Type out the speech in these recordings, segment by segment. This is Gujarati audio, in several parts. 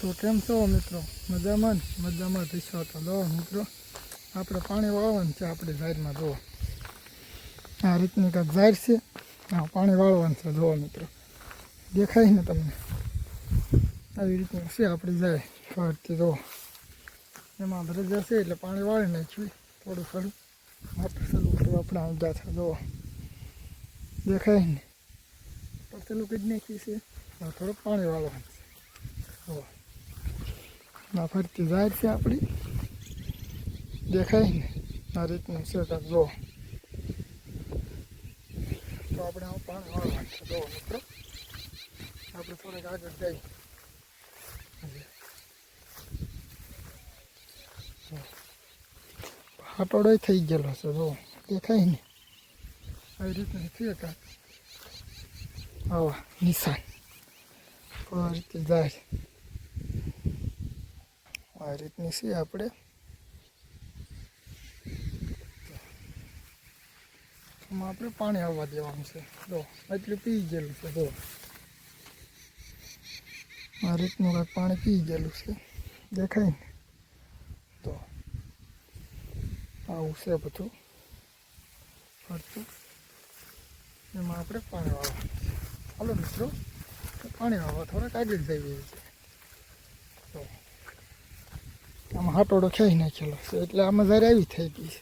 તો કેમ છો મિત્રો? મજામાં મજામાં થશો તો લો મિત્રો, આપણે પાણી વાળવાનું છે આપણે ઝાડમાં. જુઓ આ રીતની કાંઈક ઝાડ છે, હા પાણી વાળવાનું છે. જુઓ મિત્રો, દેખાય ને તમને? આવી રીતનું છે આપણી ઝાડ ફરતી. જુઓ એમાં રજા છે એટલે પાણી વાળી નાખ્યું થોડું થોડું. આપણે સલું તો આપણે ઊંધા છે. જુઓ દેખાય ને? પતલું કરી નાખ્યું છે, થોડુંક પાણી વાળવાનું છે. જુઓ આ ફરતી ઝાડ છે આપણી, દેખાય ને? આ રીતનું છે કાંક. જુઓ તો આપણે આવું પાણી વાળવાનું છે. જુઓ મિત્રો, આપણે થોડીક આગળ જઈએ. હાટોડો થઈ ગયેલો છે. જુઓ દેખાય ને? આવી રીતનું છે કાંક. આવા નિશાન આ રીતે જાય. આ રીતની છે આપણે. આમાં આપણે પાણી આવવા દેવાનું છે. જો એટલું પી ગયેલું છે. જો આ રીતનું કાંઈક પાણી પી ગયેલું છે, દેખાય ને? તો આવું છે બધું ફરતું. એમાં આપણે પાણી વાળવાનું છે. હાલો મિત્રો, પાણી વાળવા થોડાક આગળ જઈએ છીએ. તો આમાં હાટોડો ખેંચી નાખેલો છે એટલે આમાં જ્યારે આવી થઈ ગઈ છે.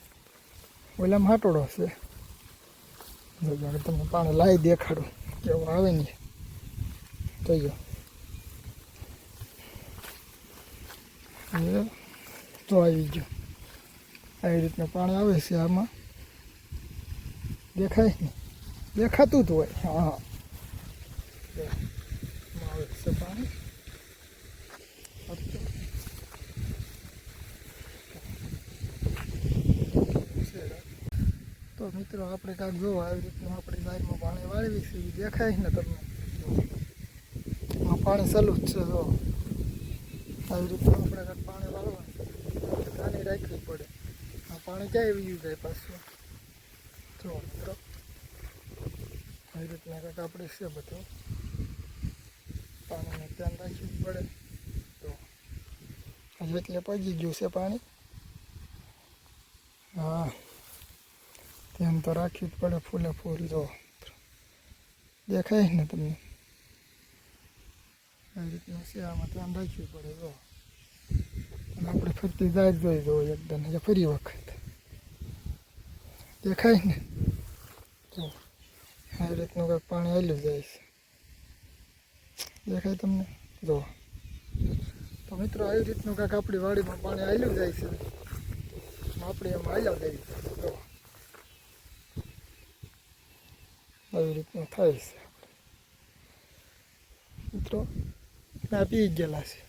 ઓલામાં હાટોડો છે. જો તમને પાણી લાવી દેખાડું કેવું આવે ને. જોયો તો આવી ગયું. આવી રીતનું પાણી આવે છે આમાં, દેખાય ને? દેખાતું જ હોય. હા આવે છે પાણી. તો મિત્રો આપણે કાંઈક જોવો આવી રીતનું આપણી લાઈનમાં પાણી વાળવી છે. દેખાય ને તમને? પાણી ચાલુ જ છે. જો આવી રીતનું આપણે કાંઈક પાણી વાળવાનું પાણી રાખવી પડે. આ પાણી ક્યાં આવી જાય પાછું? જો મિત્રો આવી રીતના કાંઈક આપણે છે બધું. પાણીને ધ્યાન રાખવું પડે. તો હજી એટલે પગી ગયું છે પાણી. હા ધ્યાન તો રાખવું જ પડે ફૂલે ફૂલ. જો દેખાય ને તમને? આવી રીતનું છે, આમાં ધ્યાન રાખવું પડે. જો અને આપણે ફરતી જાય જોઈ જવો એકદમ ફરી વખત. દેખાય ને? જો આવી રીતનું કંઈક પાણી હાલ્યું જાય છે, દેખાય તમને? જો તો મિત્રો આવી રીતનું કાંઈક આપણી વાડીમાં પાણી હાલ્યું જાય છે. આપણે એમાં હાલ્યા જઈએ. જો આવી રીતનું થાય છે. મિત્રો આ પી ગયેલા છે.